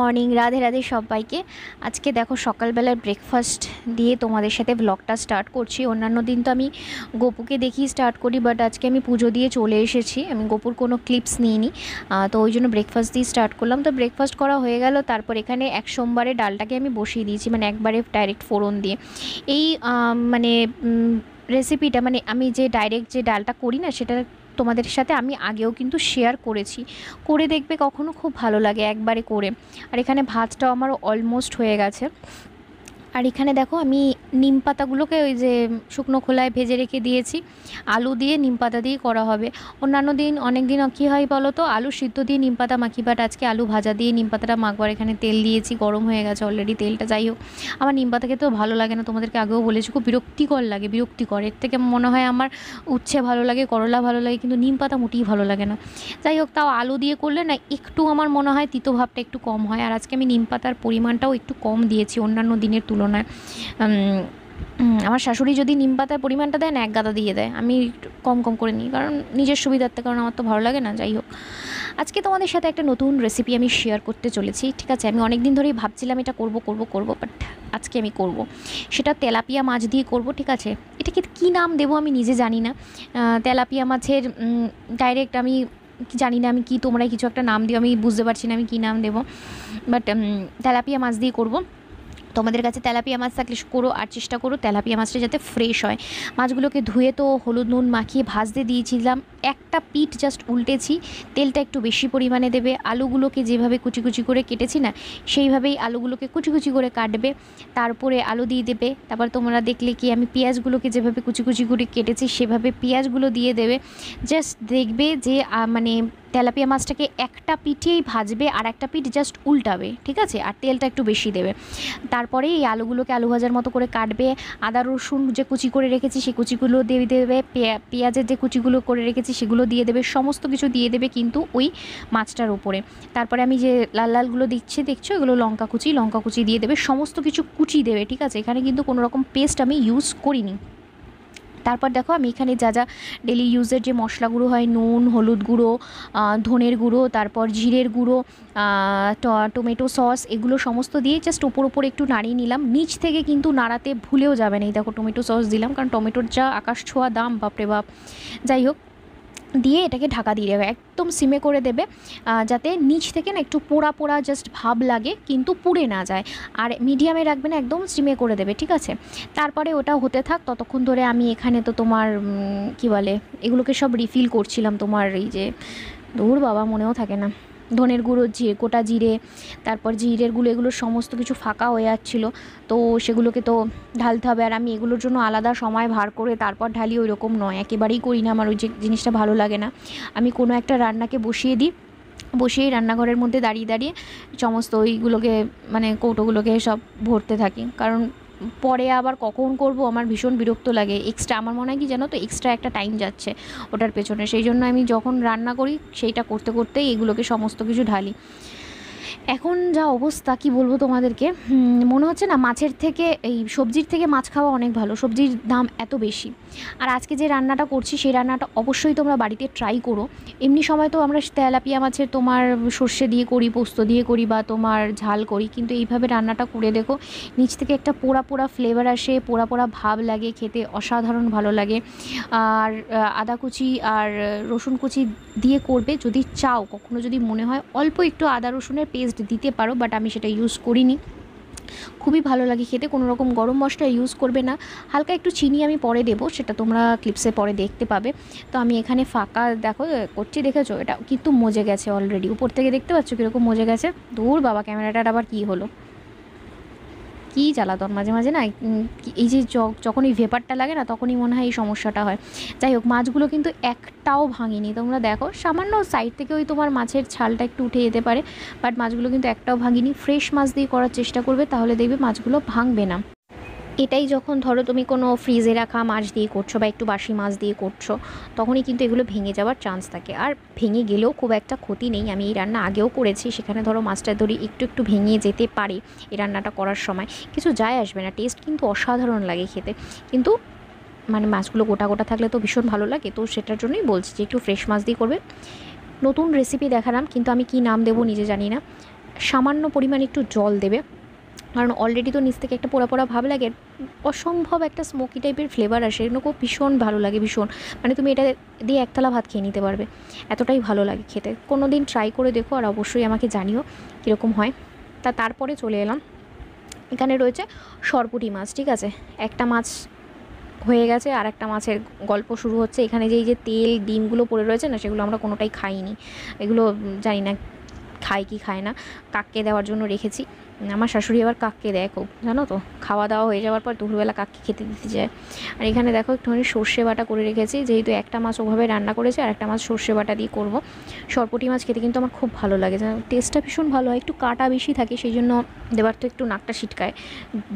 Morning, Radhe Radhe সবাইকে। আজকে দেখো সকালবেলার ব্রেকফাস্ট দিয়ে তোমাদের সাথে ব্লগটা স্টার্ট করছি। অন্যান্য দিন তো আমি গোপুকে দেখি স্টার্ট করি, বাট আজকে আমি পুজো দিয়ে চলে এসেছি, আমি গোপুর কোনো ক্লিপস নিইনি। তো ওই জন্য ব্রেকফাস্ট দিয়ে স্টার্ট করলাম। তো ব্রেকফাস্ট করা হয়ে গেল, তারপর এখানে এক সোমবারে ডালটাকে আমি বসিয়ে দিয়েছি, মানে একবারে ডাইরেক্ট ফোড়ন দিয়ে। এই মানে রেসিপিটা, মানে আমি যে ডাইরেক্ট যে ডালটা করি না, সেটা তোমাদের সাথে আমি আগেও কিন্তু শেয়ার করেছি। করে দেখবে, কখনো খুব ভালো লাগে একবারে করে। আর এখানে ভাতটাও আমার অলমোস্ট হয়ে গেছে। আর এখানে দেখো আমি নিম পাতাগুলোকে ওই যে শুকনো খোলায় ভেজে রেখে দিয়েছি, আলু দিয়ে নিম পাতা দিয়ে করা হবে। অন্যান্য দিন অনেক দিন কী হয় বলো তো, আলু সিদ্ধ দিয়ে নিম পাতা মাখি, বাট আজকে আলু ভাজা দিয়ে নিম পাতাটা মাখবার। এখানে তেল দিয়েছি, গরম হয়ে গেছে অলরেডি তেলটা। যাই হোক, আমার নিম পাতা খেতেও ভালো লাগে না, তোমাদেরকে আগেও বলেছি, খুব বিরক্তিকর লাগে, বিরক্তিকর। এর থেকে মনে হয় আমার উচ্ছে ভালো লাগে, করলা ভালো লাগে, কিন্তু নিম পাতা মোটেই ভালো লাগে না। যাই হোক, তাও আলু দিয়ে করলে না একটু আমার মনে হয় তিতো ভাবটা একটু কম হয়। আর আজকে আমি নিম পাতার পরিমাণটাও একটু কম দিয়েছি অন্যান্য দিনের তুলনায়। আমার শাশুড়ি যদি নিম পাতার পরিমাণটা দেয় না, এক গাদা দিয়ে দেয়, আমি একটু কম কম করে নিই, কারণ নিজের সুবিধার্থে, কারণ আমার তো ভালো লাগে না। যাই হোক, আজকে তোমাদের সাথে একটা নতুন রেসিপি আমি শেয়ার করতে চলেছি, ঠিক আছে? আমি অনেক দিন ধরেই ভাবছিলাম এটা করব করব করব, বাট আজকে আমি করব। সেটা তেলাপিয়া মাছ দিয়ে করব, ঠিক আছে? এটাকে কী নাম দেবো আমি নিজে জানি না। তেলাপিয়া মাছের ডাইরেক্ট আমি জানি না, আমি কি, তোমরা কিছু একটা নাম দিও, আমি বুঝতে পারছি না আমি কী নাম দেবো। বাট তেলাপিয়া মাছ দিয়ে করব। তোমাদের কাছে তেলাপিয়া মাছ থাকলে করো, আর চেষ্টা করো তেলাপিয়া মাছটা যাতে ফ্রেশ হয়। মাছগুলোকে ধুয়ে তো হলুদ নুন মাখিয়ে ভাজতে দিয়েছিলাম, একটা পিঠ জাস্ট উল্টেছি। তেলটা একটু বেশি পরিমাণে দেবে। আলুগুলোকে যেভাবে কুচি কুচি করে কেটেছি না, সেইভাবেই আলুগুলোকে কুচি কুচি করে কাটবে। তারপরে আলু দিয়ে দেবে। তারপর তোমরা দেখলে কি, আমি পেঁয়াজগুলোকে যেভাবে কুচি কুচি করে কেটেছি সেভাবে পেঁয়াজগুলো দিয়ে দেবে। জাস্ট দেখবে যে মানে তেলাপিয়া মাছটাকে একটা পিঠেই ভাজবে, আর একটা পিঠ জাস্ট উল্টাবে, ঠিক আছে? আর তেলটা একটু বেশি দেবে। তারপরে এই আলুগুলোকে আলু ভাজার মতো করে কাটবে। আদা রসুন যে কুচি করে রেখেছি সেই কুচিগুলো দিয়ে দেবে, পেঁয়াজের যে কুচিগুলো করে রেখেছি সেগুলো দিয়ে দেবে, সমস্ত কিছু দিয়ে দেবে কিন্তু ওই মাছটার উপরে। তারপরে আমি যে লাল লালগুলো দেখছো, এগুলো লঙ্কা কুচি দিয়ে দেবে, সমস্ত কিছু কুচি দেবে, ঠিক আছে? এখানে কিন্তু কোনো রকম পেস্ট আমি ইউজ করিনি। তারপর দেখো আমি এখানে যা যা ডেলি ইউজের যে মশলাগুলো হয়, নুন, হলুদ গুঁড়ো, ধনের গুঁড়ো, তারপর জিরের গুঁড়ো, টমেটো সস, এগুলো সমস্ত দিয়ে জাস্ট ওপর একটু নাড়িয়ে নিলাম। নিচ থেকে কিন্তু নাড়াতে ভুলেও যাবে না। এই দেখো টমেটো সস দিলাম, কারণ টমেটোর যা আকাশ ছোঁয়া দাম, বাপরে বাপ। যাই হোক, দিয়ে এটাকে ঢাকা দিয়ে দেবে, একদম সিমে করে দেবে, যাতে নিচ থেকে না একটু পোড়া পোড়া জাস্ট ভাব লাগে, কিন্তু পুড়ে না যায়। আর মিডিয়ামে রাখবে না, একদম সিমে করে দেবে, ঠিক আছে? তারপরে ওটা হতে থাক, ততক্ষণ ধরে আমি এখানে তো তোমার কি বলে, এগুলোকে সব রিফিল করছিলাম। তোমার এই যে, দূর বাবা, মনেও থাকে না, ধনের গুঁড়ো, গোটা জিরে, তারপর জিরের গুঁড়ো, এগুলো সমস্ত কিছু ফাঁকা হয়ে যাচ্ছিলো, তো সেগুলোকে তো ঢালতে হবে। আর আমি এগুলোর জন্য আলাদা সময় ভার করে তারপর ঢালি, ওই রকম নয়, একেবারেই করি না, আমার ওই যে জিনিসটা ভালো লাগে না। আমি কোনো একটা রান্নাকে বসিয়েই রান্নাঘরের মধ্যে দাঁড়িয়ে দাঁড়িয়ে সমস্ত ওইগুলোকে, মানে কৌটোগুলোকে সব ভরতে থাকি, কারণ পরে আবার কখন করব আমার ভীষণ বিরক্ত লাগে। এক্সট্রা আমার মনে হয় কি জানো তো, এক্সট্রা একটা টাইম যাচ্ছে ওটার পেছনে। সেই জন্য আমি যখন রান্না করি সেইটা করতে করতেই এগুলোকে সমস্ত কিছু ঢালি। এখন যা অবস্থা, কি বলবো তোমাদেরকে, মনে হচ্ছে না মাছের থেকে, এই সবজির থেকে মাছ খাওয়া অনেক ভালো, সবজির দাম এত বেশি। আর আজকে যে রান্নাটা করছি সেই রান্নাটা অবশ্যই তোমরা বাড়িতে ট্রাই করো। এমনি সময় তো আমরা তেলাপিয়া মাছের তোমার সর্ষে দিয়ে করি, পোস্ত দিয়ে করি, বা তোমার ঝাল করি, কিন্তু এইভাবে রান্নাটা করে দেখো, নিচ থেকে একটা পোড়া পোড়া ফ্লেভার আসে, পোড়া পোড়া ভাব লাগে, খেতে অসাধারণ ভালো লাগে। আর আদা কুচি আর রসুন কুচি দিয়ে করবে, যদি চাও, কখনো যদি মনে হয় অল্প একটু আদা রসুনের পেস্ট দিতে পারো, বাট আমি সেটা ইউজ করিনি। খুবই ভালো লাগে খেতে, কোনো রকম গরম মশলা ইউজ করবে না। হালকা একটু চিনি আমি পরে দেবো, সেটা তোমরা ক্লিপসে পরে দেখতে পাবে। তো আমি এখানে ফাঁকা দেখো করছি, দেখেছো? এটা কিন্তু মজে গেছে অলরেডি, উপর থেকে দেখতে পাচ্ছ কীরকম মজে গেছে। দূর বাবা, ক্যামেরাটার আবার কী হলো, কী জ্বালাতন মাঝে মাঝে না, এই যে যখন এই ভেপারটা লাগে না, তখনই মনে হয় এই সমস্যাটা হয়। যাই হোক, মাছগুলো কিন্তু একটাও ভাঙিনি, তোমরা দেখো, সামান্য সাইড থেকে ওই তোমার মাছের ছালটা একটু উঠে যেতে পারে, বাট মাছগুলো কিন্তু একটাও ভাঙিনি। ফ্রেশ মাছ দিয়ে করার চেষ্টা করবে, তাহলে দেখবে মাছগুলো ভাঙবে না। এটাই যখন ধরো তুমি কোনো ফ্রিজে রাখা মাছ দিয়ে করছো, বা একটু বাসি মাছ দিয়ে করছো, তখনই কিন্তু এগুলো ভেঙে যাওয়ার চান্স থাকে। আর ভেঙে গেলেও খুব একটা ক্ষতি নেই, আমি এই রান্না আগেও করেছি, সেখানে ধরো মাছটা ধরি একটু একটু ভেঙে যেতে পারে এই রান্নাটা করার সময়, কিছু যায় আসবে না, টেস্ট কিন্তু অসাধারণ লাগে খেতে। কিন্তু মানে মাছগুলো গোটা গোটা থাকলে তো ভীষণ ভালো লাগে, তো সেটার জন্যই বলছি যে একটু ফ্রেশ মাছ দিয়ে করবে। নতুন রেসিপি দেখালাম, কিন্তু আমি কি নাম দেবো নিজে জানি না। সামান্য পরিমাণে একটু জল দেবে, কারণ অলরেডি তো নিচ থেকে একটা পোড়া পোড়া ভাব লাগে, অসম্ভব একটা স্মোকি টাইপের ফ্লেভার আসে, এগুলো খুব ভীষণ ভালো লাগে, ভীষণ। মানে তুমি এটা দিয়ে একতলা ভাত খেয়ে নিতে পারবে, এতটাই ভালো লাগে খেতে। কোনো দিন ট্রাই করে দেখো আর অবশ্যই আমাকে জানিও কীরকম হয়। তারপরে চলে এলাম, এখানে রয়েছে সরপুঁটি মাছ, ঠিক আছে। একটা মাছ হয়ে গেছে, আর একটা মাছের গল্প শুরু হচ্ছে। এখানে যে এই যে তেল ডিমগুলো পড়ে রয়েছে না, সেগুলো আমরা কোনোটাই খাইনি, এগুলো জানি না খায় কি খায় না, কাককে দেওয়ার জন্য রেখেছি। আমার শাশুড়ি আবার কাককে দেয় খুব, জানো তো, খাওয়া দাওয়া হয়ে যাওয়ার পর দুপুরবেলা কাককে খেতে দিতে যায়। আর এখানে দেখো একটুখানি সর্ষে বাটা করে রেখেছি, যেহেতু একটা মাছ ওভাবে রান্না করেছে আর একটা মাছ সর্ষে বাটা দিয়ে করবো। সরপুঁটি মাছ খেতে কিন্তু আমার খুব ভালো লাগে, টেস্টটা ভীষণ ভালো হয়, একটু কাটা বেশি থাকে, সেই জন্য দেবার্থ একটু নাকটা ছিটকায়।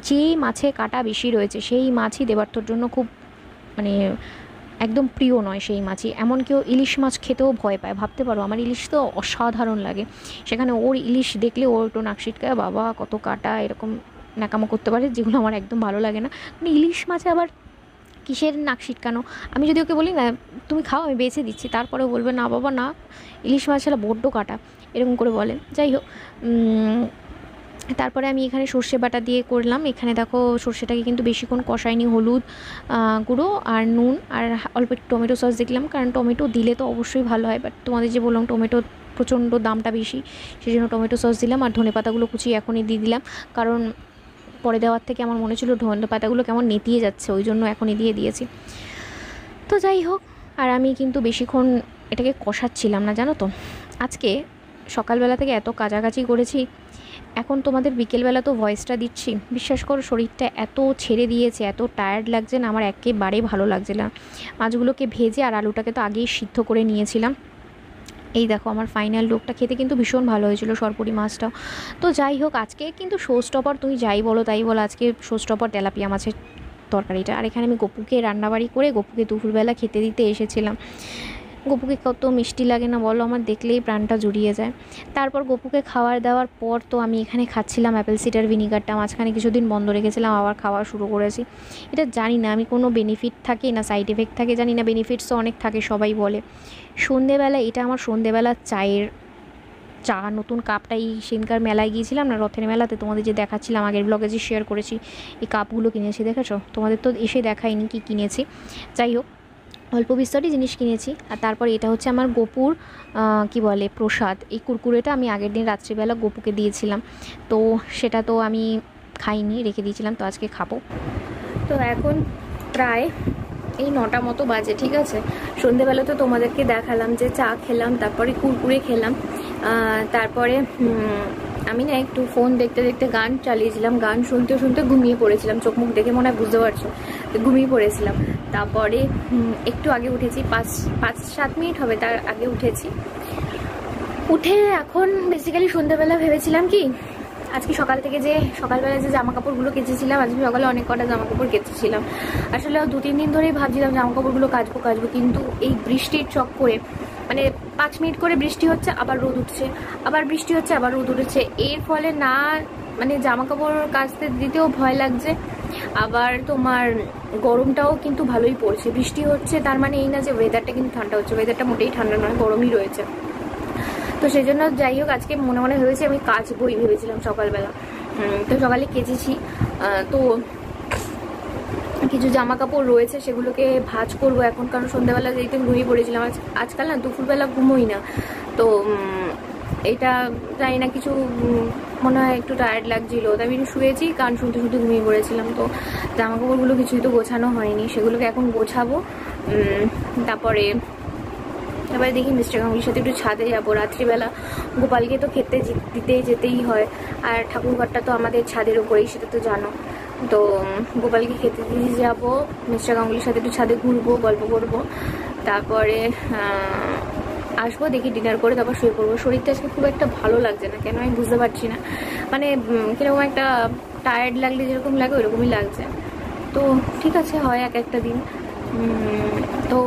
যেই মাছে কাটা বেশি রয়েছে সেই মাছই দেবার্থর জন্য খুব মানে একদম প্রিয় নয় সেই মাছই। এমন কেউ ইলিশ মাছ খেতেও ভয় পায়, ভাবতে পারো। আমার ইলিশ তো অসাধারণ লাগে, সেখানে ওর ইলিশ দেখলে ওর একটু নাক ছিটকায়, বাবা কত কাটা, এরকম ন্যাকামো করতে পারে, যেগুলো আমার একদম ভালো লাগে না। মানে ইলিশ মাছে আবার কিসের নাক ছিটকানো। আমি যদি ওকে বলি না তুমি খাও আমি বেছে দিচ্ছি, তারপরেও বলবে না বাবা না, ইলিশ মাছ ছাড়া বড্ড কাটা, এরকম করে বলে। যাই হোক, তারপরে আমি এখানে সর্ষে বাটা দিয়ে করলাম। এখানে দেখো সর্ষেটাকে কিন্তু বেশিক্ষণ কষাইনি, হলুদ গুঁড়ো আর নুন আর অল্প একটু টমেটো সস দিলাম, কারণ টমেটো দিলে তো অবশ্যই ভালো হয়, বাট তোমাদের যে বললাম টমেটো প্রচণ্ড দামটা বেশি, সেই জন্য টমেটো সস দিলাম। আর ধনে পাতাগুলো কুচিয়ে এখনই দিয়ে দিলাম, কারণ পরে দেওয়ার থেকে আমার মনে ছিল ধনে পাতাগুলো কেমন নেতিয়ে যাচ্ছে, ওই জন্য এখনই দিয়ে দিয়েছি। তো যাই হোক, আর আমি কিন্তু বেশিক্ষণ এটাকে কষাচ্ছিলাম না, জানো তো। আজকে সকালবেলা থেকে এত কাছাকাছি করেছি, এখন তোমাদের বিকেলবেলা তো ভয়েসটা দিচ্ছি, বিশ্বাস করো শরীরটা এত ছেড়ে দিয়েছে, এত টায়ার্ড লাগছে না, আমার একেবারেই ভালো লাগছে না। মাছগুলোকে ভেজে আর আলুটাকে তো আগেই সিদ্ধ করে নিয়েছিলাম। এই দেখো আমার ফাইনাল লুকটা, খেতে কিন্তু ভীষণ ভালো হয়েছিল সরপুঁটি মাছটাও। তো যাই হোক, আজকে কিন্তু শো স্টপার তুমি যাই বলো তাই বলো, আজকে শো স্টপার তেলাপিয়া মাছের তরকারিটা। আর এখানে আমি গপুকে রান্নাবাড়ি করে গপুকে দুপুরবেলা খেতে দিতে এসেছিলাম। গপুকে কত মিষ্টি লাগে না বলো, আমার দেখলেই প্রাণটা জুড়িয়ে যায়। তারপর গপুকে খাওয়ার দেওয়ার পর তো আমি এখানে খাচ্ছিলাম অ্যাপেল সিডার ভিনিগারটা, মাঝখানে কিছুদিন বন্ধ রেখেছিলাম, আবার খাওয়া শুরু করেছি। এটা জানি না আমি কোনো বেনিফিট থাকে না সাইড এফেক্ট থাকে জানি না, বেনিফিটস তো অনেক থাকে সবাই বলে। সন্ধেবেলা এটা আমার সন্ধেবেলা চায়ের চা, নতুন কাপটাই সেদিনকার মেলায় গিয়েছিলাম না, রথের মেলাতে, তোমাদের যে দেখাচ্ছিলাম আগের ব্লগে যে শেয়ার করেছি, এই কাপগুলো কিনেছি দেখেছো, তোমাদের তো এসে দেখাইনি কি কিনেছি। যাই হোক, অল্প বিস্তরই জিনিস কিনেছি। আর তারপর এটা হচ্ছে আমার গপুর কি বলে প্রসাদ, এই কুরকুরেটা আমি আগের দিন রাত্রিবেলা গপুকে দিয়েছিলাম, তো সেটা তো আমি খাইনি, রেখে দিয়েছিলাম, তো আজকে খাবো। তো এখন প্রায় এই 9টা মতো বাজে, ঠিক আছে। সন্ধেবেলা তো তোমাদেরকে দেখালাম যে চা খেলাম, তারপরে কুরকুরে খেলাম, তারপরে আমি না একটু ফোন দেখতে দেখতে গান চালিয়েছিলাম, গান শুনতে শুনতে ঘুমিয়ে পড়েছিলাম, চোখ মুখ দেখে মনে হয় বুঝতে পারছো, ঘুমিয়ে পড়েছিলাম। তারপরে একটু আগে উঠেছি, 5-7 মিনিট হবে তার আগে উঠেছি। উঠে এখন বেসিক্যালি সন্ধ্যাবেলা ভেবেছিলাম কি, আজকে সকালবেলা যে জামা কাপড়গুলো কেচেছিলাম, আজকে সকালে অনেক কটা জামা কাপড় কেচেছিলাম। আসলে 2-3 দিন ধরেই ভাবছিলাম জামা কাপড়গুলো কাচবো, কিন্তু এই বৃষ্টির চক্করে মানে 5 মিনিট করে বৃষ্টি হচ্ছে, আবার রোদ উঠছে, আবার বৃষ্টি হচ্ছে, আবার রোদ উঠেছে, এর ফলে না মানে জামা কাপড় কাচতে দিতেও ভয় লাগছে, আবার তোমার গরমটাও কিন্তু ভালোই পড়ছে। বৃষ্টি হচ্ছে তার মানে এই না যে ওয়েদারটা কিন্তু ঠান্ডা হচ্ছে, ওয়েদারটা মোটেই ঠান্ডা নয়, গরমই রয়েছে। তো সেই জন্য যাই হোক, আজকে মনে মনে ভেবেছি আমি কাচবই ভেবেছিলাম সকালবেলা, তো সকালে কেচেছি। তো কিছু জামা কাপড় রয়েছে সেগুলোকে ভাঁজ করবো এখন, কারণ সন্ধ্যাবেলা যেহেতু ঘুমিয়ে পড়েছিলাম, আজকাল না দুপুরবেলা ঘুমোই না, তো এটা জানি না কিছু মনে হয় একটু টায়ার্ড লাগছিলো, তাই আমি শুয়েছি, গান শুনতে শুনতে ঘুমিয়ে পড়েছিলাম। তো জামা কাপড়গুলো কিছুই তো গোছানো হয়নি, সেগুলোকে এখন গোছাবো। তারপরে দেখি মিস্টার গাঙ্গুলির সাথে একটু ছাদে যাবো রাত্রিবেলা, গোপালকে তো খেতে যেতেই হয়, আর ঠাকুরঘরটা তো আমাদের ছাদের উপরেই, সেটা তো জানো। তো গোপালকে খেতে দিয়ে যাবো, মিস্টার গাঙ্গুলির সাথে একটু ছাদে ঘুরবো, গল্প করবো, তারপরে আসবো, দেখি ডিনার করে তারপর শুয়ে পড়বো। শরীরটা আজকে খুব একটা ভালো লাগছে না, কেন আমি বুঝতে পারছি না, মানে কিরকম একটা টায়ার্ড লাগলে যেরকম লাগে ওইরকমই লাগছে। তো ঠিক আছে, হয় এক একটা দিন। তো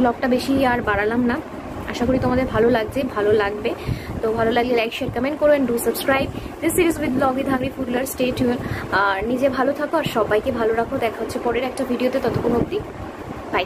ব্লগটা বেশি আর বাড়ালাম না, আশা করি তোমাদের ভালো লাগবে। তো ভালো লাগলে লাইক শেয়ার কমেন্ট করো, and do subscribe this series with blog with hungry foodler. Stay tune, আর নিজে ভালো থাকো আর সবাইকে ভালো রাখো। দেখা হচ্ছে পরের একটা ভিডিওতে, ততক্ষণ অবধি বাই।